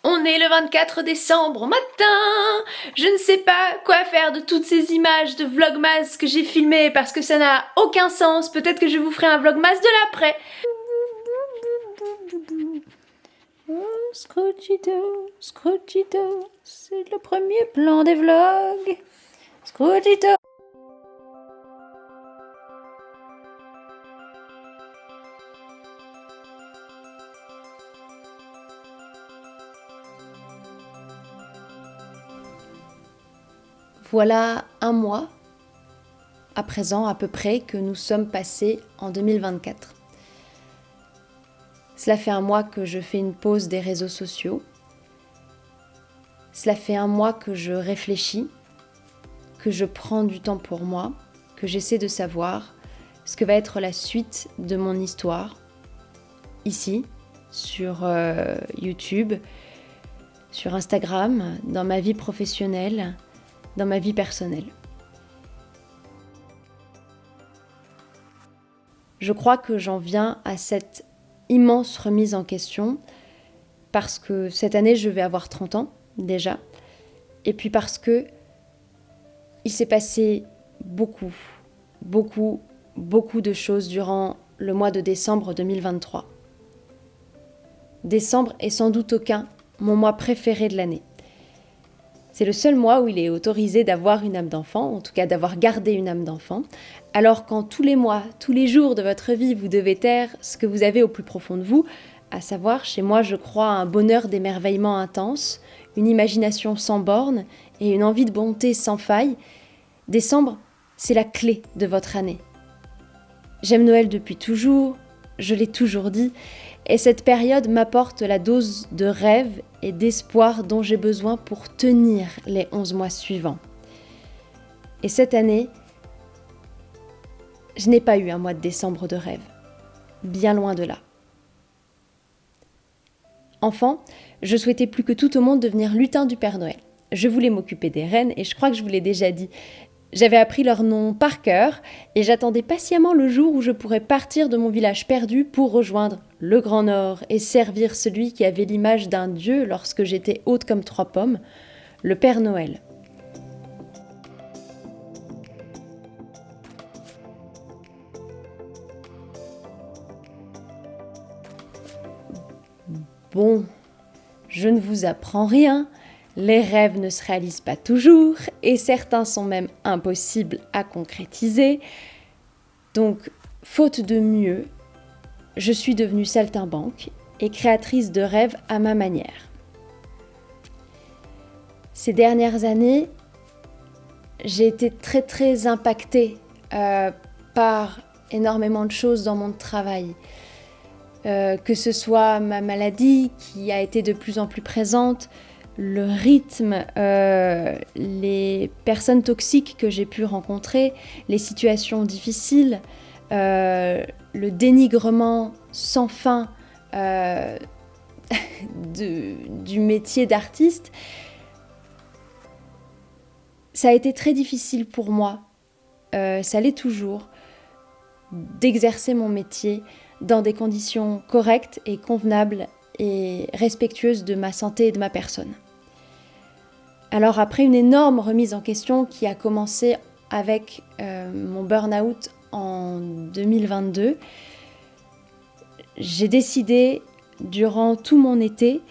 On est le 24 décembre au matin. Je ne sais pas quoi faire de toutes ces images de Vlogmas que j'ai filmées parce que ça n'a aucun sens. Peut-être que je vous ferai un Vlogmas de l'après. Oh, Scroogito, Scroogito, c'est le premier plan des vlogs. Scroogito. Voilà un mois, à présent à peu près, que nous sommes passés en 2024. Cela fait un mois que je fais une pause des réseaux sociaux. Cela fait un mois que je réfléchis, que je prends du temps pour moi, que j'essaie de savoir ce que va être la suite de mon histoire, ici, sur YouTube, sur Instagram, dans ma vie professionnelle, dans ma vie personnelle. Je crois que j'en viens à cette immense remise en question parce que cette année, je vais avoir 30 ans déjà, et puis parce que il s'est passé beaucoup de choses durant le mois de décembre 2023. Décembre est sans doute aucun mon mois préféré de l'année. C'est le seul mois où il est autorisé d'avoir une âme d'enfant, en tout cas d'avoir gardé une âme d'enfant, alors quand tous les mois, tous les jours de votre vie, vous devez taire ce que vous avez au plus profond de vous, à savoir, chez moi, je crois à un bonheur d'émerveillement intense, une imagination sans bornes et une envie de bonté sans faille. Décembre, c'est la clé de votre année. J'aime Noël depuis toujours, je l'ai toujours dit, et cette période m'apporte la dose de rêve et d'espoir dont j'ai besoin pour tenir les 11 mois suivants. Et cette année, je n'ai pas eu un mois de décembre de rêve, bien loin de là. Enfant, je souhaitais plus que tout au monde devenir lutin du Père Noël. Je voulais m'occuper des reines et je crois que je vous l'ai déjà dit. J'avais appris leur nom par cœur et j'attendais patiemment le jour où je pourrais partir de mon village perdu pour rejoindre le Grand Nord et servir celui qui avait l'image d'un dieu lorsque j'étais haute comme 3 pommes, le Père Noël. Bon, je ne vous apprends rien. Les rêves ne se réalisent pas toujours et certains sont même impossibles à concrétiser. Donc, faute de mieux, je suis devenue saltimbanque et créatrice de rêves à ma manière. Ces dernières années, j'ai été très impactée par énormément de choses dans mon travail. Que ce soit ma maladie qui a été de plus en plus présente, le rythme, les personnes toxiques que j'ai pu rencontrer, les situations difficiles, le dénigrement sans fin du métier d'artiste. Ça a été très difficile pour moi, ça l'est toujours, d'exercer mon métier dans des conditions correctes et convenables et respectueuses de ma santé et de ma personne. Alors après une énorme remise en question qui a commencé avec mon burn-out en 2022, j'ai décidé durant tout mon été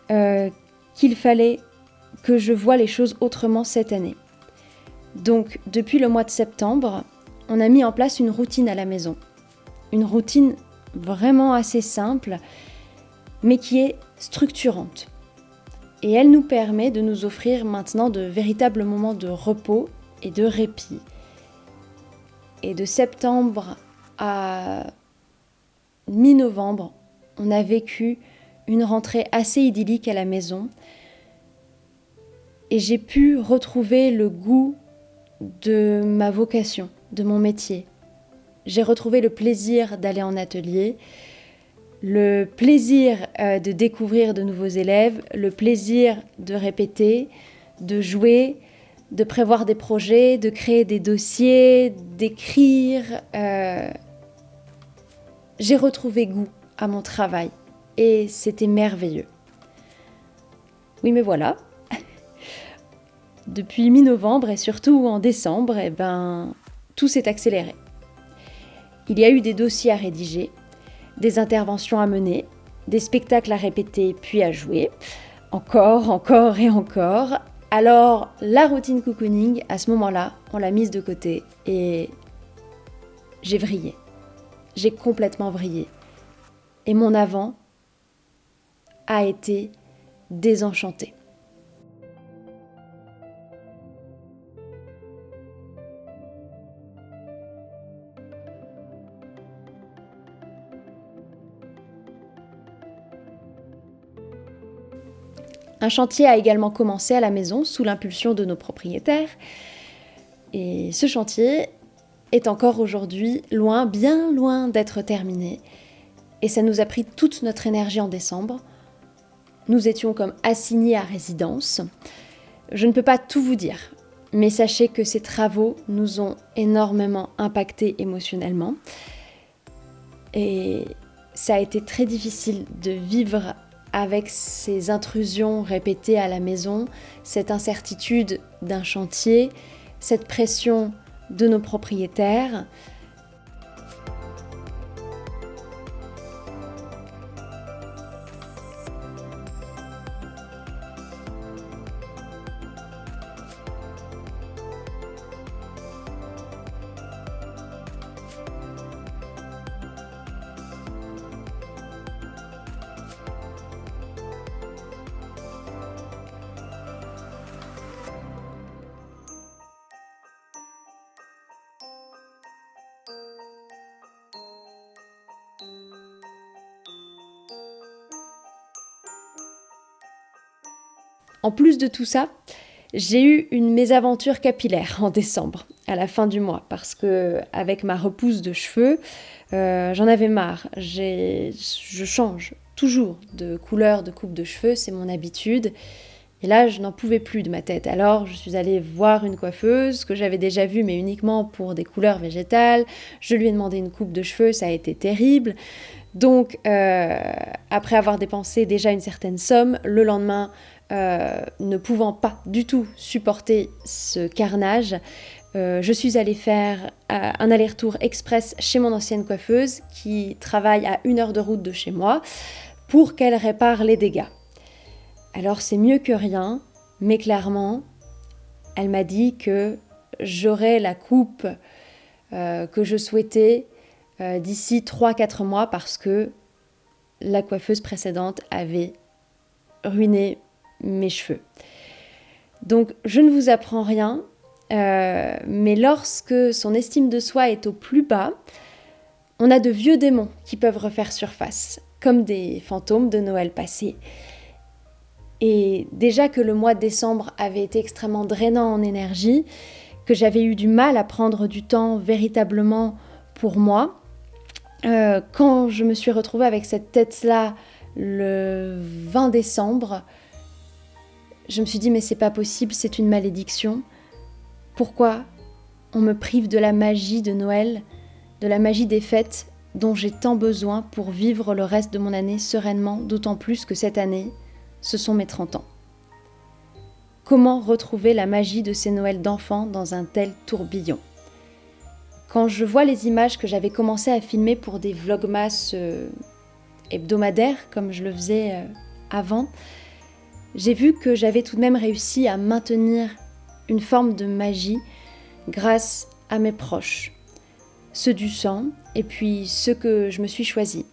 qu'il fallait que je voie les choses autrement cette année. Donc depuis le mois de septembre, on a mis en place une routine à la maison. Une routine vraiment assez simple, mais qui est structurante. Et elle nous permet de nous offrir maintenant de véritables moments de repos et de répit. Et de septembre à mi-novembre, on a vécu une rentrée assez idyllique à la maison. Et j'ai pu retrouver le goût de ma vocation, de mon métier. J'ai retrouvé le plaisir d'aller en atelier, le plaisir de découvrir de nouveaux élèves, le plaisir de répéter, de jouer, de prévoir des projets, de créer des dossiers, d'écrire. J'ai retrouvé goût à mon travail et c'était merveilleux. Oui, mais voilà. Depuis mi-novembre et surtout en décembre, tout s'est accéléré. Il y a eu des dossiers à rédiger, des interventions à mener, des spectacles à répéter puis à jouer, encore et encore. Alors la routine cocooning, à ce moment-là, on l'a mise de côté et j'ai vrillé. J'ai complètement vrillé. Et mon avant a été désenchanté. Un chantier a également commencé à la maison sous l'impulsion de nos propriétaires. Et ce chantier est encore aujourd'hui loin, bien loin d'être terminé. Et ça nous a pris toute notre énergie en décembre. Nous étions comme assignés à résidence. Je ne peux pas tout vous dire, mais sachez que ces travaux nous ont énormément impactés émotionnellement. Et ça a été très difficile de vivre avec ces intrusions répétées à la maison, cette incertitude d'un chantier, cette pression de nos propriétaires. En plus de tout ça, j'ai eu une mésaventure capillaire en décembre, à la fin du mois, parce que avec ma repousse de cheveux, j'en avais marre. Je change toujours de couleur de coupe de cheveux, c'est mon habitude. Et là, je n'en pouvais plus de ma tête. Alors, je suis allée voir une coiffeuse que j'avais déjà vue, mais uniquement pour des couleurs végétales. Je lui ai demandé une coupe de cheveux, ça a été terrible. Donc, après avoir dépensé déjà une certaine somme, le lendemain, ne pouvant pas du tout supporter ce carnage, je suis allée faire un aller-retour express chez mon ancienne coiffeuse qui travaille à 1 heure de route de chez moi pour qu'elle répare les dégâts. Alors c'est mieux que rien, mais clairement, elle m'a dit que j'aurais la coupe que je souhaitais d'ici 3-4 mois parce que la coiffeuse précédente avait ruiné mes cheveux. Donc je ne vous apprends rien, mais lorsque son estime de soi est au plus bas, on a de vieux démons qui peuvent refaire surface, comme des fantômes de Noël passé. Et déjà que le mois de décembre avait été extrêmement drainant en énergie, que j'avais eu du mal à prendre du temps véritablement pour moi, quand je me suis retrouvée avec cette tête-là le 20 décembre, je me suis dit mais c'est pas possible, c'est une malédiction. Pourquoi on me prive de la magie de Noël, de la magie des fêtes dont j'ai tant besoin pour vivre le reste de mon année sereinement, d'autant plus que cette année, ce sont mes 30 ans. Comment retrouver la magie de ces Noëls d'enfants dans un tel tourbillon ? Quand je vois les images que j'avais commencé à filmer pour des vlogmas hebdomadaires, comme je le faisais avant, j'ai vu que j'avais tout de même réussi à maintenir une forme de magie grâce à mes proches, ceux du sang et puis ceux que je me suis choisis.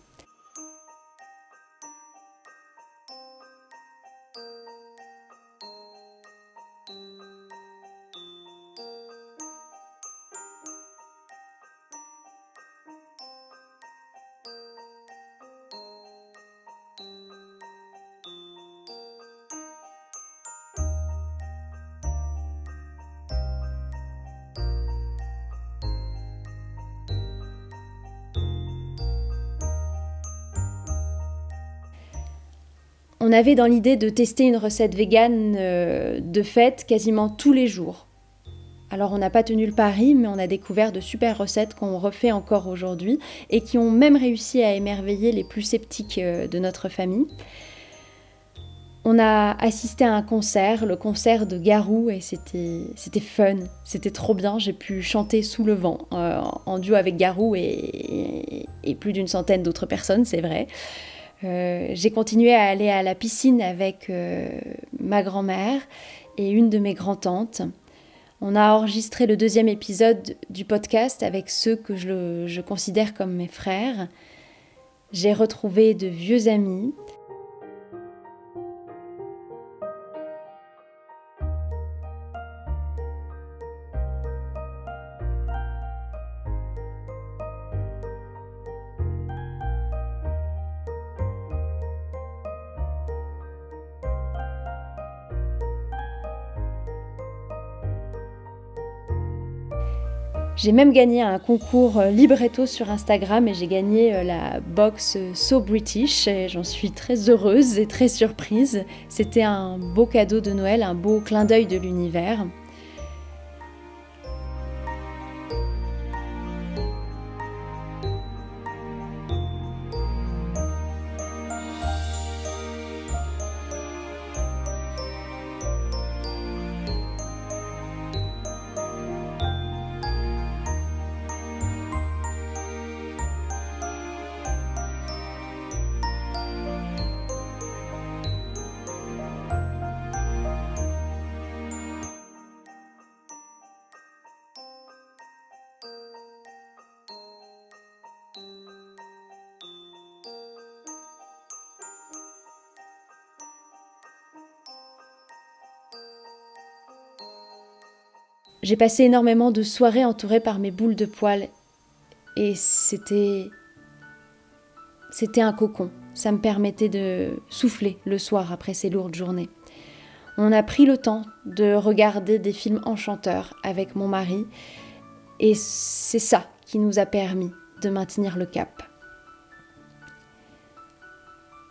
On avait dans l'idée de tester une recette végane de fête quasiment tous les jours. Alors on n'a pas tenu le pari, mais on a découvert de super recettes qu'on refait encore aujourd'hui et qui ont même réussi à émerveiller les plus sceptiques de notre famille. On a assisté à un concert, le concert de Garou, et c'était fun, c'était trop bien. J'ai pu chanter sous le vent en duo avec Garou et plus d'une centaine d'autres personnes, c'est vrai. J'ai continué à aller à la piscine avec ma grand-mère et une de mes grands-tantes. On a enregistré le 2e épisode du podcast avec ceux que je considère comme mes frères. J'ai retrouvé de vieux amis. J'ai même gagné un concours libretto sur Instagram et j'ai gagné la box So British et j'en suis très heureuse et très surprise. C'était un beau cadeau de Noël, un beau clin d'œil de l'univers. J'ai passé énormément de soirées entourées par mes boules de poils et c'était un cocon. Ça me permettait de souffler le soir après ces lourdes journées. On a pris le temps de regarder des films enchanteurs avec mon mari et c'est ça qui nous a permis de maintenir le cap.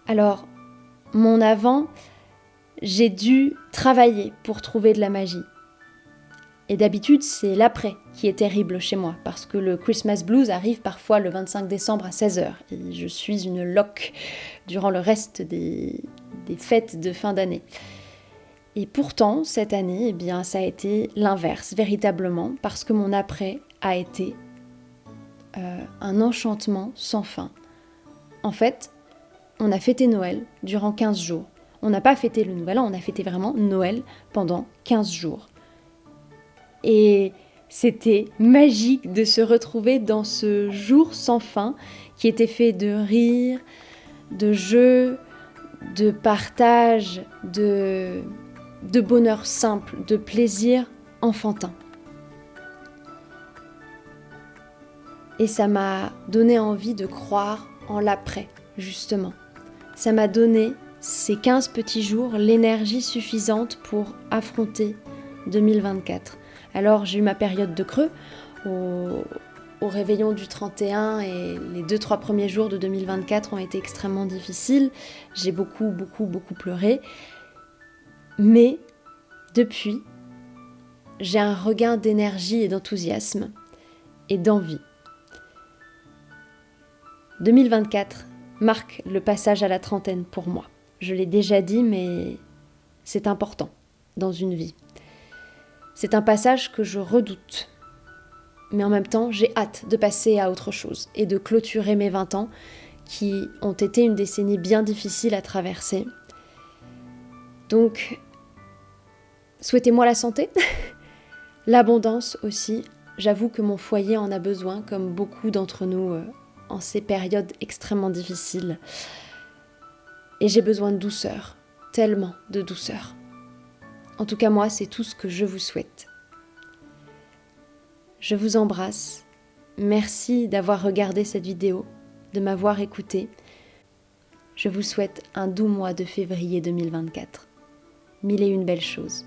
Alors, mon avant, j'ai dû travailler pour trouver de la magie. Et d'habitude, c'est l'après qui est terrible chez moi, parce que le Christmas blues arrive parfois le 25 décembre à 16h, et je suis une loque durant le reste des fêtes de fin d'année. Et pourtant, cette année, eh bien, ça a été l'inverse, véritablement, parce que mon après a été un enchantement sans fin. En fait, on a fêté Noël durant 15 jours. On n'a pas fêté le Nouvel An, on a fêté vraiment Noël pendant 15 jours. Et c'était magique de se retrouver dans ce jour sans fin qui était fait de rire, de jeux, de partage, de bonheur simple, de plaisir enfantin. Et ça m'a donné envie de croire en l'après, justement. Ça m'a donné, ces 15 petits jours, l'énergie suffisante pour affronter 2024. Alors j'ai eu ma période de creux au réveillon du 31 et les 2-3 premiers jours de 2024 ont été extrêmement difficiles. J'ai beaucoup pleuré. Mais depuis, j'ai un regain d'énergie et d'enthousiasme et d'envie. 2024 marque le passage à la trentaine pour moi. Je l'ai déjà dit, mais c'est important dans une vie. C'est un passage que je redoute. Mais en même temps, j'ai hâte de passer à autre chose et de clôturer mes 20 ans qui ont été une décennie bien difficile à traverser. Donc, souhaitez-moi la santé, l'abondance aussi. J'avoue que mon foyer en a besoin, comme beaucoup d'entre nous en ces périodes extrêmement difficiles. Et j'ai besoin de douceur, tellement de douceur. En tout cas, moi, c'est tout ce que je vous souhaite. Je vous embrasse. Merci d'avoir regardé cette vidéo, de m'avoir écouté. Je vous souhaite un doux mois de février 2024. 1001 belles choses.